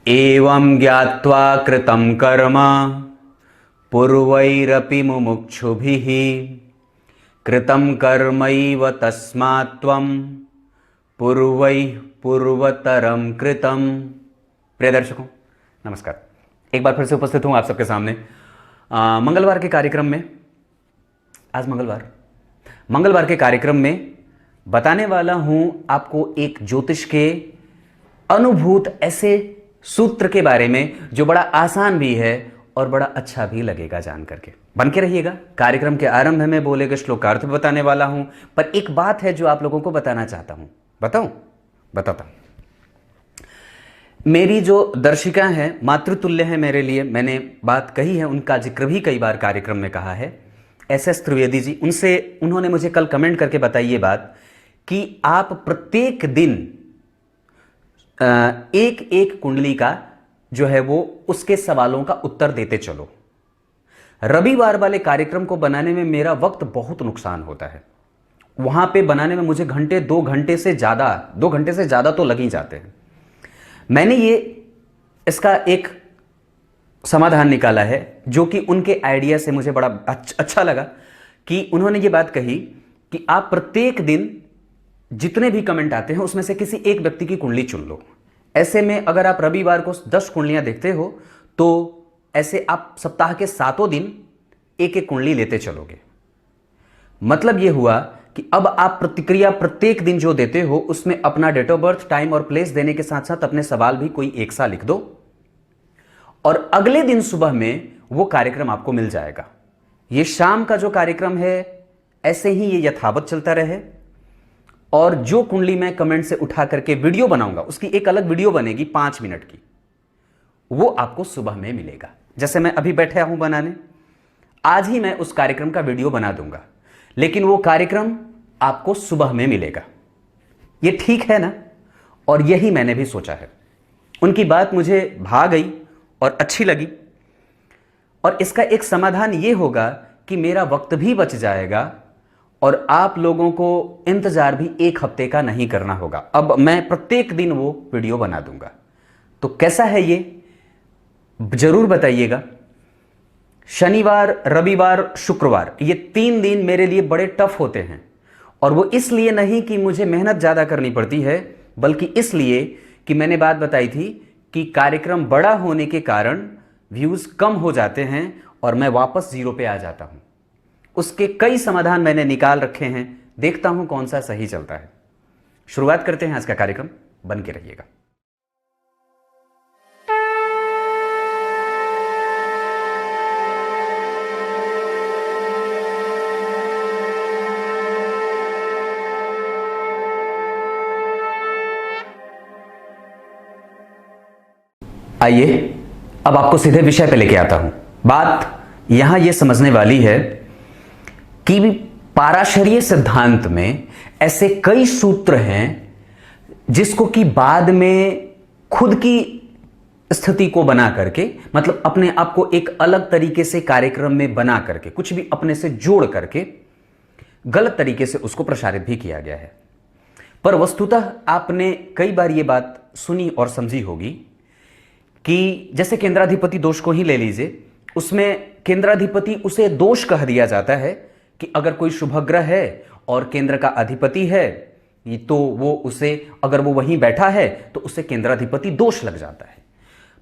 एवं ज्ञात्वा कृतं कर्म पूर्वैरपि मुमुक्षुभिः कृतं कर्मैव तस्मात् त्वं पूर्वैः पूर्वतरं कृतं। प्रिय दर्शकों नमस्कार, एक बार फिर से उपस्थित हूं आप सबके सामने मंगलवार के कार्यक्रम में। आज मंगलवार के कार्यक्रम में बताने वाला हूं आपको एक ज्योतिष के अनुभूत ऐसे सूत्र के बारे में जो बड़ा आसान भी है और बड़ा अच्छा भी लगेगा जान करके। बन के रहिएगा। कार्यक्रम के आरंभ में बोले गए श्लोकार्थ बताने वाला हूं, पर एक बात है जो आप लोगों को बताना चाहता हूं। बताता हूं। मेरी जो दर्शिका है मातृतुल्य है मेरे लिए, मैंने बात कही है, उनका जिक्र भी कई बार कार्यक्रम में कहा है। एस त्रिवेदी जी, उन्होंने मुझे कल कमेंट करके बताई ये बात कि आप प्रत्येक दिन एक एक कुंडली का जो है वो उसके सवालों का उत्तर देते चलो। रविवार वाले कार्यक्रम को बनाने में मेरा वक्त बहुत नुकसान होता है। वहां पे बनाने में मुझे दो घंटे से ज्यादा तो लग ही जाते हैं। मैंने इसका एक समाधान निकाला है जो कि उनके आइडिया से मुझे बड़ा अच्छा लगा कि उन्होंने ये बात कही कि आप प्रत्येक दिन जितने भी कमेंट आते हैं उसमें से किसी एक व्यक्ति की कुंडली चुन लो। ऐसे में अगर आप रविवार को 10 कुंडलियां देखते हो तो ऐसे आप सप्ताह के 7 दिन एक एक कुंडली लेते चलोगे। मतलब यह हुआ कि अब आप प्रतिक्रिया प्रत्येक दिन जो देते हो उसमें अपना डेट ऑफ बर्थ, टाइम और प्लेस देने के साथ साथ अपने सवाल भी कोई एक सा लिख दो और अगले दिन सुबह में वो कार्यक्रम आपको मिल जाएगा। ये शाम का जो कार्यक्रम है ऐसे ही ये यथावत चलता रहे और जो कुंडली मैं कमेंट से उठा करके वीडियो बनाऊंगा उसकी एक अलग वीडियो बनेगी 5 मिनट की, वो आपको सुबह में मिलेगा। जैसे मैं अभी बैठा हूं बनाने, आज ही मैं उस कार्यक्रम का वीडियो बना दूंगा, लेकिन वो कार्यक्रम आपको सुबह में मिलेगा। ये ठीक है ना? और यही मैंने भी सोचा है। उनकी बात मुझे भा गई और अच्छी लगी और इसका एक समाधान ये होगा कि मेरा वक्त भी बच जाएगा और आप लोगों को इंतजार भी 1 हफ्ते का नहीं करना होगा। अब मैं प्रत्येक दिन वो वीडियो बना दूंगा। तो कैसा है ये जरूर बताइएगा। शनिवार, रविवार, शुक्रवार, ये 3 दिन मेरे लिए बड़े टफ होते हैं और वो इसलिए नहीं कि मुझे मेहनत ज्यादा करनी पड़ती है, बल्कि इसलिए कि मैंने बात बताई थी कि कार्यक्रम बड़ा होने के कारण व्यूज कम हो जाते हैं और मैं वापस 0 पे आ जाता हूं। उसके कई समाधान मैंने निकाल रखे हैं, देखता हूं कौन सा सही चलता है। शुरुआत करते हैं आज का कार्यक्रम, बन के रहिएगा। आइए अब आपको सीधे विषय पे लेके आता हूं। बात यहां यह समझने वाली है कि पाराशरीय सिद्धांत में ऐसे कई सूत्र हैं जिसको कि बाद में खुद की स्थिति को बना करके, मतलब अपने आप को एक अलग तरीके से कार्यक्रम में बना करके, कुछ भी अपने से जोड़ करके गलत तरीके से उसको प्रसारित भी किया गया है। पर वस्तुतः आपने कई बार यह बात सुनी और समझी होगी कि जैसे केंद्राधिपति दोष को ही ले लीजिए, उसमें केंद्राधिपति उसे दोष कह दिया जाता है कि अगर कोई शुभ ग्रह है और केंद्र का अधिपति है तो वो उसे, अगर वो वहीं बैठा है तो उसे केंद्राधिपति दोष लग जाता है।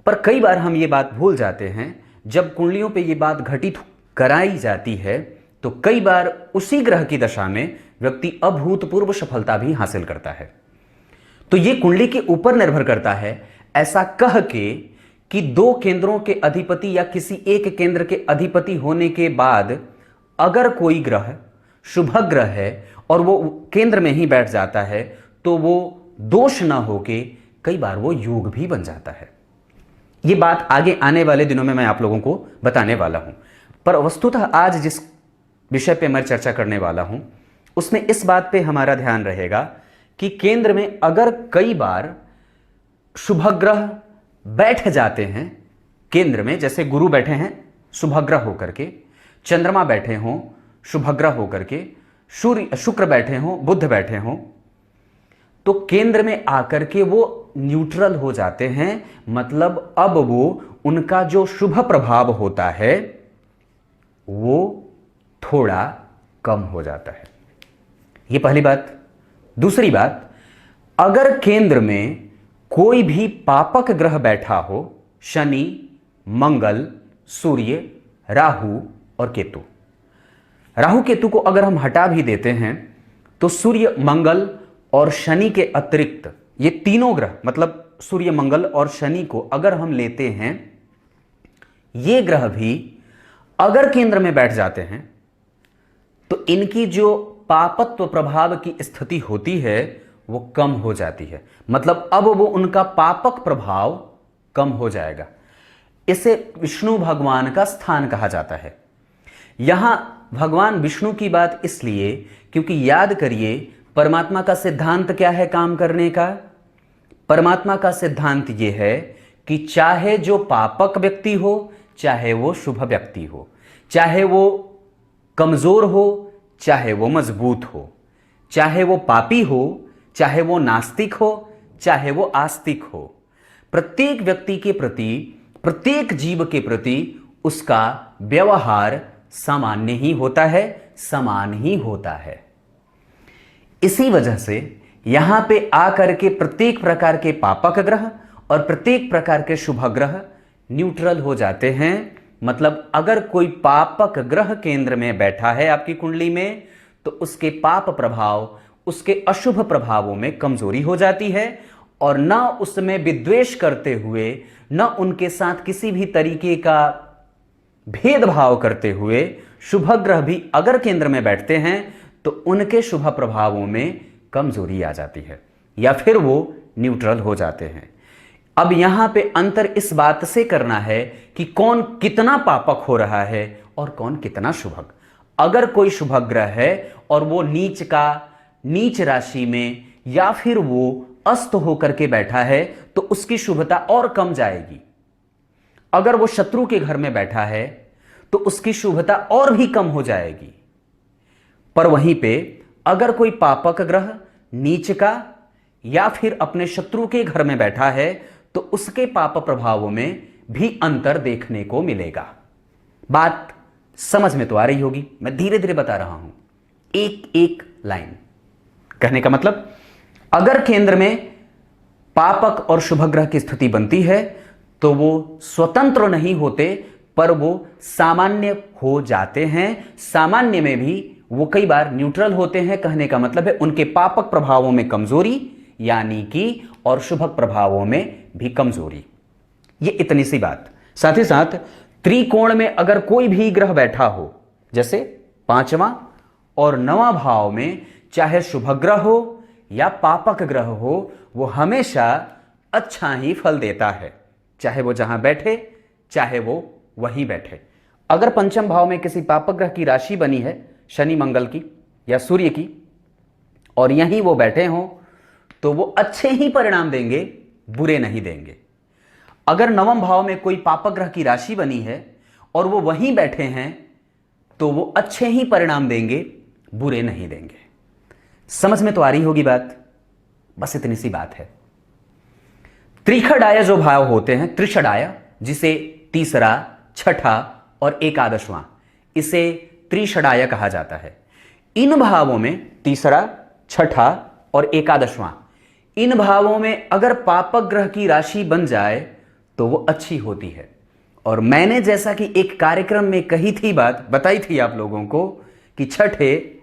पर कई बार हम ये बात भूल जाते हैं, जब कुंडलियों पे ये बात घटित कराई जाती है तो कई बार उसी ग्रह की दशा में व्यक्ति अभूतपूर्व सफलता भी हासिल करता है। तो ये कुंडली के ऊपर निर्भर करता है, ऐसा कह के कि 2 केंद्रों के अधिपति या किसी एक केंद्र के अधिपति होने के बाद अगर कोई ग्रह शुभ ग्रह है और वो केंद्र में ही बैठ जाता है तो वो दोष ना होके कई बार वो योग भी बन जाता है। ये बात आगे आने वाले दिनों में मैं आप लोगों को बताने वाला हूं। पर वस्तुतः आज जिस विषय पे मैं चर्चा करने वाला हूं उसमें इस बात पे हमारा ध्यान रहेगा कि केंद्र में अगर कई बार शुभ ग्रह बैठ जाते हैं केंद्र में, जैसे गुरु बैठे हैं शुभ ग्रह होकर के, चंद्रमा बैठे हों शुभ ग्रह होकर के, शुक्र बैठे हों, बुध बैठे हों, तो केंद्र में आकर के वो न्यूट्रल हो जाते हैं, मतलब अब वो उनका जो शुभ प्रभाव होता है वो थोड़ा कम हो जाता है। ये पहली बात। दूसरी बात, अगर केंद्र में कोई भी पापक ग्रह बैठा हो, शनि, मंगल, सूर्य, राहु और केतु, राहु केतु को अगर हम हटा भी देते हैं तो सूर्य, मंगल और शनि के अतिरिक्त ये तीनों ग्रह, मतलब सूर्य, मंगल और शनि को अगर हम लेते हैं, ये ग्रह भी अगर केंद्र में बैठ जाते हैं तो इनकी जो पापत्व प्रभाव की स्थिति होती है वो कम हो जाती है, मतलब अब वो उनका पापक प्रभाव कम हो जाएगा। इसे विष्णु भगवान का स्थान कहा जाता है। यहां भगवान विष्णु की बात इसलिए क्योंकि याद करिए, परमात्मा का सिद्धांत क्या है काम करने का? परमात्मा का सिद्धांत यह है कि चाहे जो पापक व्यक्ति हो, चाहे वो शुभ व्यक्ति हो, चाहे वो कमजोर हो, चाहे वो मजबूत हो, चाहे वो पापी हो, चाहे वो नास्तिक हो, चाहे वो आस्तिक हो, प्रत्येक व्यक्ति के प्रति, प्रत्येक जीव के प्रति उसका व्यवहार सामान्य ही होता है, समान ही होता है। इसी वजह से यहां पे आकर के प्रत्येक प्रकार के पापक ग्रह और प्रत्येक प्रकार के शुभ ग्रह न्यूट्रल हो जाते हैं। मतलब अगर कोई पापक ग्रह केंद्र में बैठा है आपकी कुंडली में तो उसके पाप प्रभाव, उसके अशुभ प्रभावों में कमजोरी हो जाती है और न उसमें विद्वेष करते हुए, न उनके साथ किसी भी तरीके का भेदभाव करते हुए शुभ ग्रह भी अगर केंद्र में बैठते हैं तो उनके शुभ प्रभावों में कमजोरी आ जाती है या फिर वो न्यूट्रल हो जाते हैं। अब यहां पे अंतर इस बात से करना है कि कौन कितना पापक हो रहा है और कौन कितना शुभक। अगर कोई शुभ ग्रह है और वो नीच राशि में या फिर वो अस्त होकर के बैठा है तो उसकी शुभता और कम जाएगी। अगर वो शत्रु के घर में बैठा है तो उसकी शुभता और भी कम हो जाएगी। पर वहीं पे अगर कोई पापक ग्रह नीच का या फिर अपने शत्रु के घर में बैठा है तो उसके पाप प्रभावों में भी अंतर देखने को मिलेगा। बात समझ में तो आ रही होगी, मैं धीरे धीरे बता रहा हूं, एक एक लाइन। कहने का मतलब, अगर केंद्र में पापक और शुभ ग्रह की स्थिति बनती है तो वो स्वतंत्र नहीं होते पर वो सामान्य हो जाते हैं। सामान्य में भी वो कई बार न्यूट्रल होते हैं। कहने का मतलब है उनके पापक प्रभावों में कमजोरी यानी कि और शुभ प्रभावों में भी कमजोरी। ये इतनी सी बात। साथ ही साथ त्रिकोण में अगर कोई भी ग्रह बैठा हो, जैसे 5वां और 9वां भाव में, चाहे शुभ ग्रह हो या पापक ग्रह हो, वो हमेशा अच्छा ही फल देता है, चाहे वो जहां बैठे चाहे वो वहीं बैठे। अगर पंचम भाव में किसी पापक ग्रह की राशि बनी है, शनि मंगल की या सूर्य की, और यहीं वो बैठे हों तो वो अच्छे ही परिणाम देंगे, बुरे नहीं देंगे। अगर नवम भाव में कोई पापक ग्रह की राशि बनी है और वो वहीं बैठे हैं तो वो अच्छे ही परिणाम देंगे, बुरे नहीं देंगे। समझ में तो आ रही होगी बात, बस इतनी सी बात है। त्रिषडाय जो भाव होते हैं, त्रिषडाय जिसे तीसरा, छठा और एकादशवां, इसे त्रिषडाय कहा जाता है। इन भावों में तीसरा, छठा और एकादशवां, इन भावों में अगर पापक ग्रह की राशि बन जाए तो वो अच्छी होती है। और मैंने जैसा कि एक कार्यक्रम में कही थी बात, बताई थी आप लोगों को कि छठे,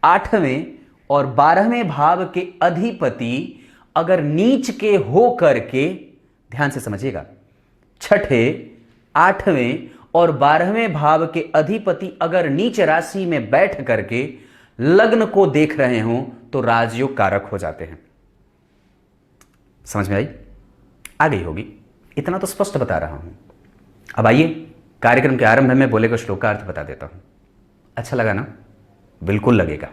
8वें और 12वें भाव के अधिपति अगर नीच के हो करके, ध्यान से समझिएगा, छठे, 8वें और 12वें भाव के अधिपति अगर नीच राशि में बैठ करके लग्न को देख रहे हों तो राजयोग कारक हो जाते हैं। समझ में आई? आ गई होगी, इतना तो स्पष्ट बता रहा हूं। अब आइए कार्यक्रम के आरंभ में बोले का श्लोकार्थ बता देता हूं। अच्छा लगा ना? बिल्कुल लगेगा।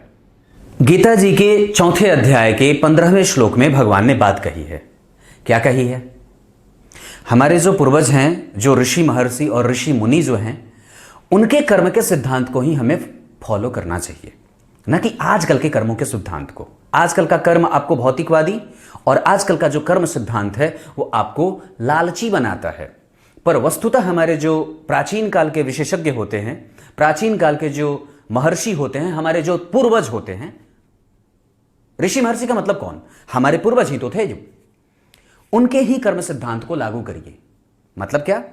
गीता जी के 4 अध्याय के 15वें श्लोक में भगवान ने बात कही है। क्या कही है? हमारे जो पूर्वज हैं, जो ऋषि महर्षि और ऋषि मुनि जो हैं, उनके कर्म के सिद्धांत को ही हमें फॉलो करना चाहिए। न कि आजकल के कर्मों के सिद्धांत को। आजकल का कर्म आपको भौतिकवादी और आजकल का जो कर्म सिद्धांत है वो आपको लालची बनाता है। पर वस्तुतः हमारे जो प्राचीन काल के विशेषज्ञ होते हैं, प्राचीन काल के जो महर्षि होते हैं, हमारे जो पूर्वज होते हैं, ऋषि महर्षि का मतलब कौन, हमारे पूर्वज ही तो थे, जो उनके ही कर्म सिद्धांत को लागू करिए। मतलब क्या,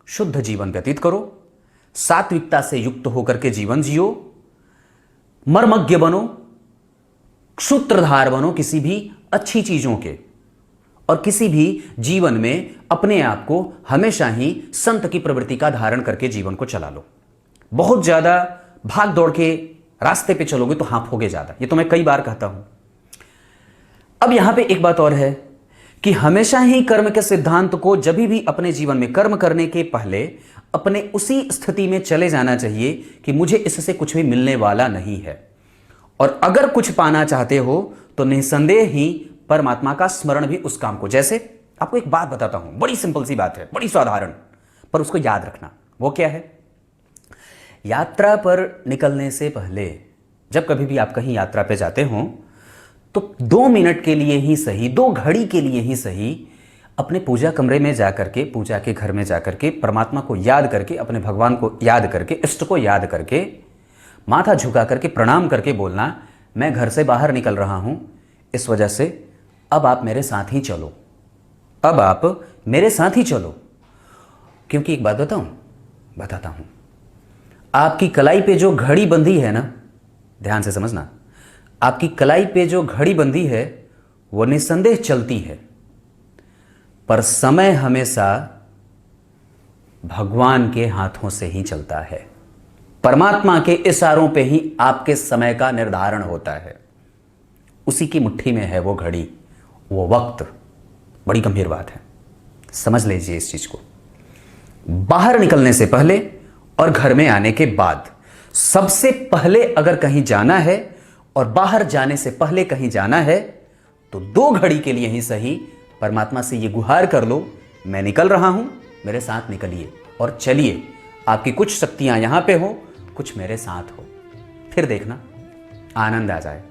शुद्ध जीवन व्यतीत करो, सात्विकता से युक्त होकर के जीवन जियो, मर्मज्ञ बनो, सूत्रधार बनो किसी भी अच्छी चीजों के, और किसी भी जीवन में अपने आप को हमेशा ही संत की प्रवृत्ति का धारण करके जीवन को चला लो। बहुत ज्यादा भाग दौड़ के रास्ते पे चलोगे तो हांफोगे ज्यादा, ये तो मैं कई बार कहता हूं। अब यहां पे एक बात और है कि हमेशा ही कर्म के सिद्धांत को जब भी अपने जीवन में कर्म करने के पहले अपने उसी स्थिति में चले जाना चाहिए कि मुझे इससे कुछ भी मिलने वाला नहीं है, और अगर कुछ पाना चाहते हो तो निसंदेह ही परमात्मा का स्मरण भी उस काम को। जैसे आपको एक बात बताता हूं, बड़ी सिंपल सी बात है, बड़ी साधारण, पर उसको याद रखना। वो क्या है, यात्रा पर निकलने से पहले जब कभी भी आप कहीं यात्रा पे जाते हो तो 2 मिनट के लिए ही सही, 2 घड़ी के लिए ही सही, अपने पूजा कमरे में जाकर के, पूजा के घर में जाकर के परमात्मा को याद करके, अपने भगवान को याद करके, इष्ट को याद करके, माथा झुका करके प्रणाम करके बोलना, मैं घर से बाहर निकल रहा हूं, इस वजह से अब आप मेरे साथ ही चलो, अब आप मेरे साथ ही चलो। क्योंकि एक बात बताता हूं, आपकी कलाई पे जो घड़ी बंधी है ना, ध्यान से समझना, आपकी कलाई पे जो घड़ी बंधी है वो निस्संदेह चलती है, पर समय हमेशा भगवान के हाथों से ही चलता है। परमात्मा के इशारों पे ही आपके समय का निर्धारण होता है, उसी की मुट्ठी में है वो घड़ी, वो वक्त। बड़ी गंभीर बात है, समझ लीजिए इस चीज को। बाहर निकलने से पहले और घर में आने के बाद, सबसे पहले अगर कहीं जाना है और बाहर जाने से पहले कहीं जाना है तो 2 घड़ी के लिए ही सही परमात्मा से ये गुहार कर लो, मैं निकल रहा हूं, मेरे साथ निकलिए और चलिए। आपकी कुछ शक्तियां यहां पे हो, कुछ मेरे साथ हो, फिर देखना आनंद आ जाए।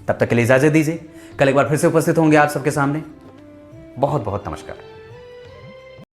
तब तक के लिए इजाजत दीजिए, कल एक बार फिर से उपस्थित होंगे आप सबके सामने। बहुत बहुत नमस्कार।